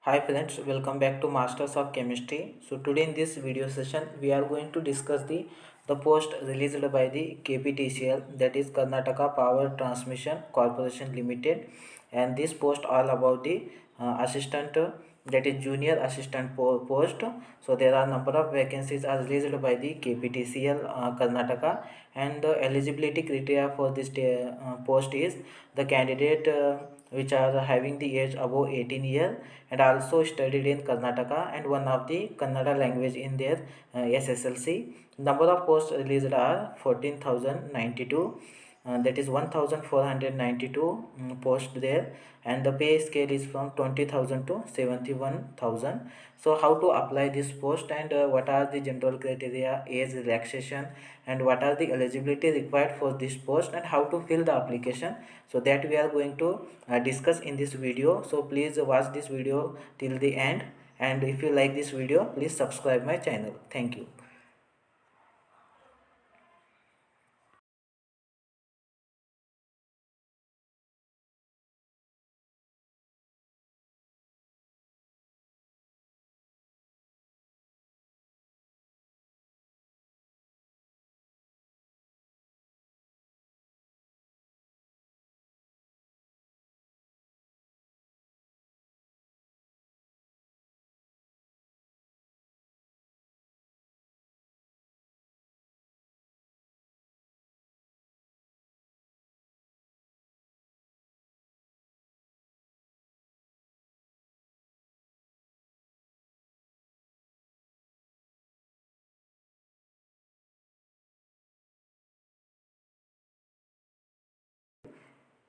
Hi friends, welcome back to Masters of Chemistry. So today in this video session we are going to discuss the post released by the KPTCL, that is Karnataka Power Transmission Corporation Limited, and this post all about the assistant, that is junior assistant post. So there are number of vacancies are released by the KPTCL Karnataka, and the eligibility criteria for this post is the candidate which are having the age above 18 years and also studied in Karnataka and one of the Kannada language in their SSLC. Number of posts released are 14,092, that is 1,492 posts there, and the pay scale is from 20,000 to 71,000. So how to apply this post, and what are the general criteria, age relaxation, and what are the eligibility required for this post, and how to fill the application, so that we are going to discuss in this video. So please watch this video till the end, and if you like this video, please subscribe my channel. Thank you.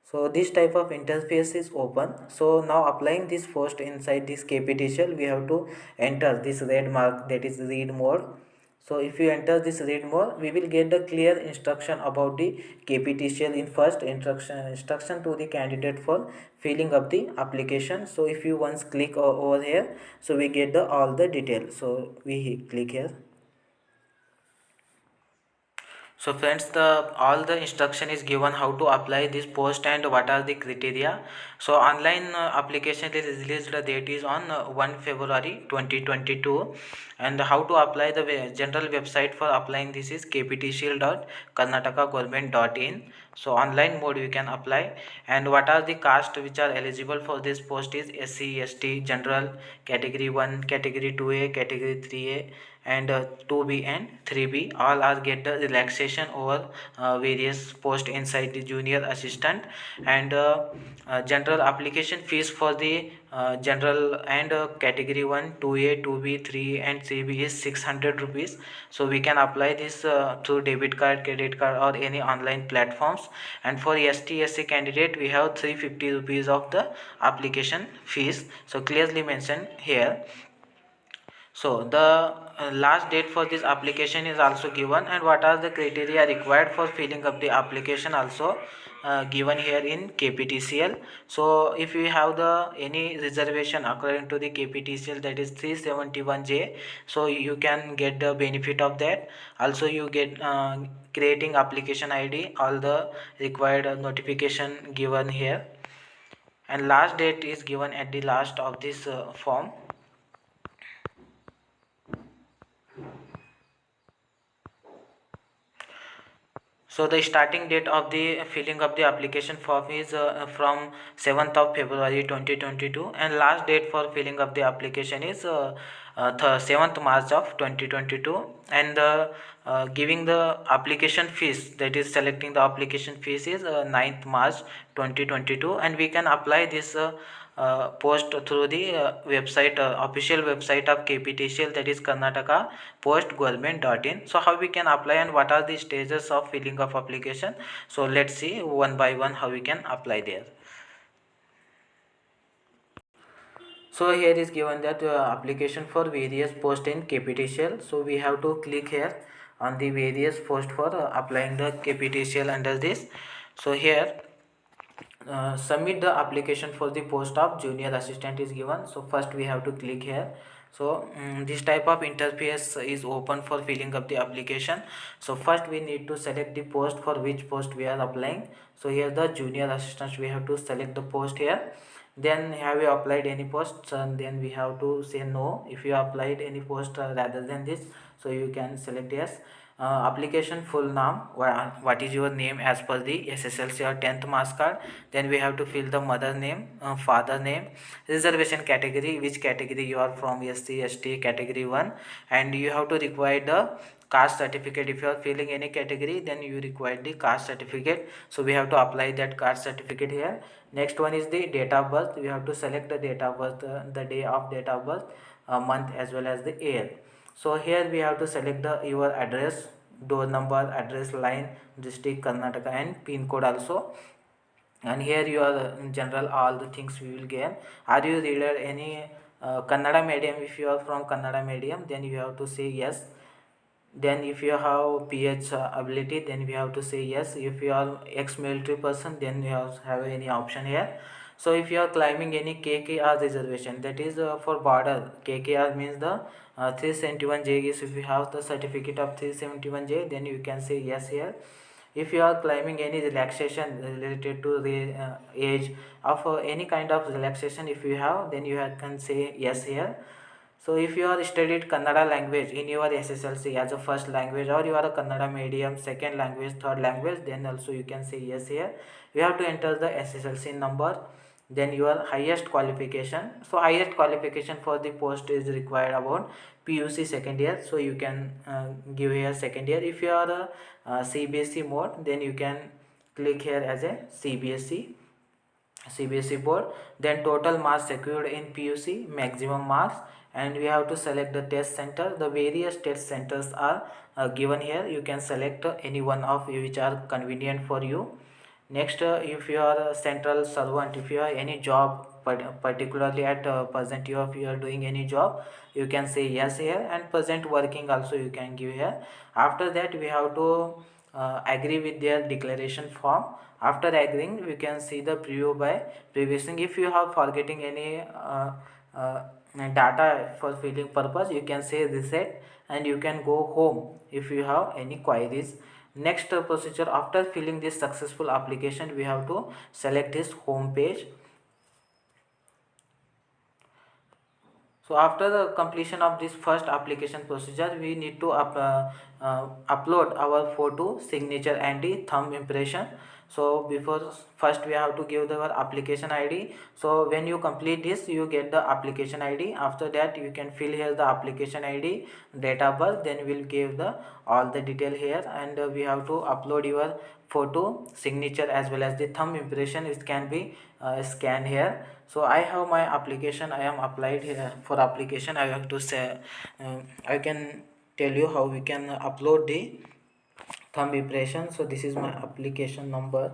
So this type of interface is open. So now applying this post inside this KPTCL, we have to enter this red mark, that is read more. So if you enter this read more, we will get the clear instruction about the KPTCL in first instruction to the candidate for filling up the application. So if you once click over here, so we get the all the details. So we click here. So friends, the all the instruction is given how to apply this post and what are the criteria. So online application is released, the date is on 1 February 2022, and how to apply, the general website for applying this is kptcl.karnatakagovernment.in. So online mode we can apply, and what are the caste which are eligible for this post is SC, ST, general, category 1, category 2A, category 3A, and 2B and 3B all are get the relaxation over various post inside the junior assistant, and general application fees for the general and category 1, 2A, 2B, 3 and 3B is 600 rupees. So we can apply this through debit card, credit card or any online platforms, and for ST, SC candidate we have 350 rupees of the application fees, so clearly mentioned here. So the last date for this application is also given, and what are the criteria required for filling up the application also given here in KPTCL. So if you have the any reservation according to the KPTCL, that is 371J, so you can get the benefit of that. Also you get creating application ID, all the required notification given here, and last date is given at the last of this form. So the starting date of the filling of the application form is from 7th of February 2022, and last date for filling of the application is 7th March of 2022, and giving the application fees, that is selecting the application fees is 9th March 2022, and we can apply this post through the website, official website of KPTCL, that is Karnataka postgovernment.in. So how we can apply and what are the stages of filling of application, so let's see one by one how we can apply there. So here is given that application for various post in KPTCL. So we have to click here on the various post for applying the KPTCL under this. So here submit the application for the post of junior assistant is given. So first we have to click here. So this type of interface is open for filling up the application. So first we need to select the post for which post we are applying. So here the junior assistant, we have to select the post here, Then have you applied any posts, and then we have to say no. If you applied any post rather than this, so you can select yes. Application full name, what is your name as per the SSLC or 10th marks card. Then we have to fill the mother name, father name, reservation category, which category you are from, SC, ST, category 1, and you have to require the caste certificate. If you are filling any category, then you require the caste certificate, so we have to apply that caste certificate here. Next one is the date of birth. We have to select the date of birth, the day of date of birth, month as well as the year. So here we have to select your address, door number, address line, district Karnataka, and pin code also. And here you are in general all the things we will get. Are you reader any Kannada medium? If you are from Kannada medium, then you have to say yes. Then if you have PH ability, then we have to say yes. If you are ex-military person, then you have any option here. So if you are climbing any KKR reservation, that is for border. KKR means the 371J is, if you have the certificate of 371J, then you can say yes here. If you are claiming any relaxation related to the age of any kind of relaxation, if you have, then you can say yes here. So if you are studied Kannada language in your SSLC as a first language, or you are a Kannada medium second language, third language, then also you can say yes here. You have to enter the SSLC number, then your highest qualification. So highest qualification for the post is required about PUC second year, so you can give here second year. If you are a CBSE mode, then you can click here as a CBSE board. Then total marks secured in PUC, maximum marks, and we have to select the test center. The various test centers are given here. You can select any one of which are convenient for you. Next, if you are a central servant, if you have any job, particularly at present you are doing any job, you can say yes here, and present working also you can give here. After that, we have to agree with their declaration form. After agreeing, we can see the preview by previewing. If you have forgetting any uh, data for filling purpose, you can say reset, and you can go home if you have any queries. Next procedure, after filling this successful application, we have to select this home page. So after the completion of this first application procedure, we need to upload our photo, signature, and the thumb impression. So before, first we have to give our application ID. So when you complete this, you get the application ID. After that, you can fill here the application ID, date of birth. Then we'll give the all the detail here, and we have to upload your photo, signature, as well as the thumb impression. It can be scanned here. So I have my application, I am applied here. For application, I have to say I can tell you how we can upload the thumb impression. So this is my application number.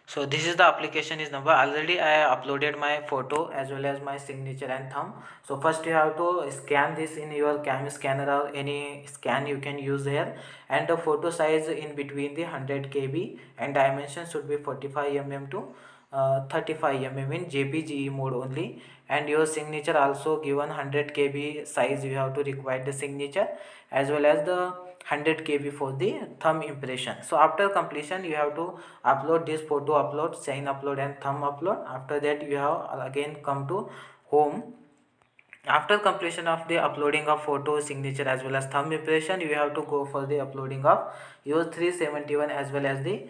So this is the application is number. Already I uploaded my photo as well as my signature and thumb. So first you have to scan this in your cam scanner, or any scan you can use here. And the photo size in between the 100 KB, and dimension should be 45 mm to 35 mm in JPG mode only. And your signature also given 100 KB size, you have to require the signature, as well as the 100 KB for the thumb impression. So after completion, you have to upload this photo upload, sign upload, and thumb upload. After that, you have again come to home. After completion of the uploading of photo, signature, as well as thumb impression, you have to go for the uploading of your 371 as well as the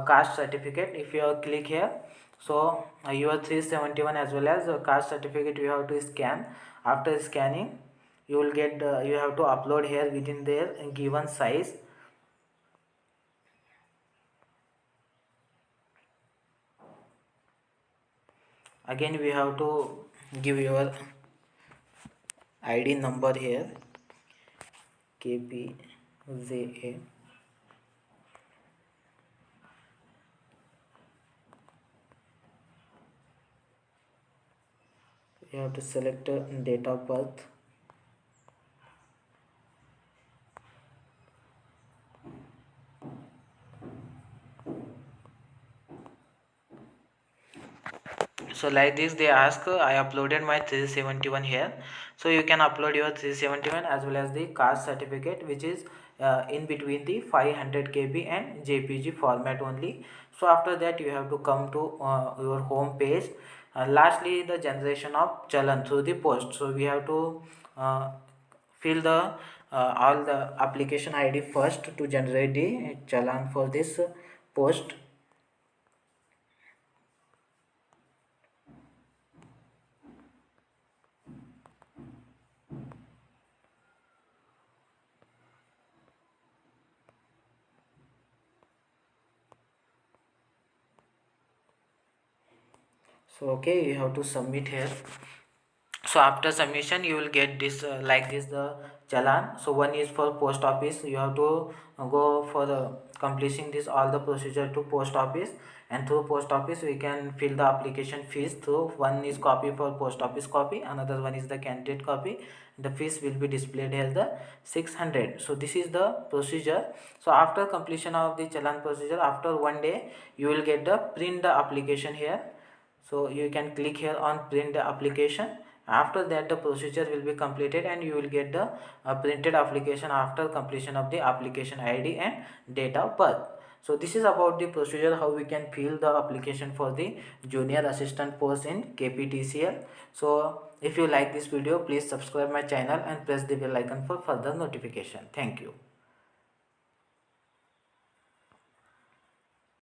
caste certificate. If you click here, so your 371 as well as caste certificate you have to scan. After scanning, you will get you have to upload here within their given size. Again, we have to give your ID number here, KPZA. You have to select date of birth. So like this they ask, I uploaded my 371 here. So you can upload your 371 as well as the caste certificate, which is in between the 500 KB and JPG format only. So after that you have to come to your home page. Lastly, the generation of challan through the post. So we have to uh, fill the all the application ID first to generate the challan for this post. So okay, you have to submit here. So after submission you will get this like this the challan. So one is for post office, you have to go for the completing this all the procedure to post office, and through post office we can fill the application fees through. One is copy for post office copy, another one is the candidate copy. The fees will be displayed here the 600. So this is the procedure. So after completion of the challan procedure, after one day you will get the print the application here. So you can click here on print the application. After that the procedure will be completed and you will get the printed application after completion of the application ID and date of birth. So this is about the procedure how we can fill the application for the junior assistant post in KPTCL. So if you like this video, please subscribe my channel and press the bell icon for further notification. Thank you.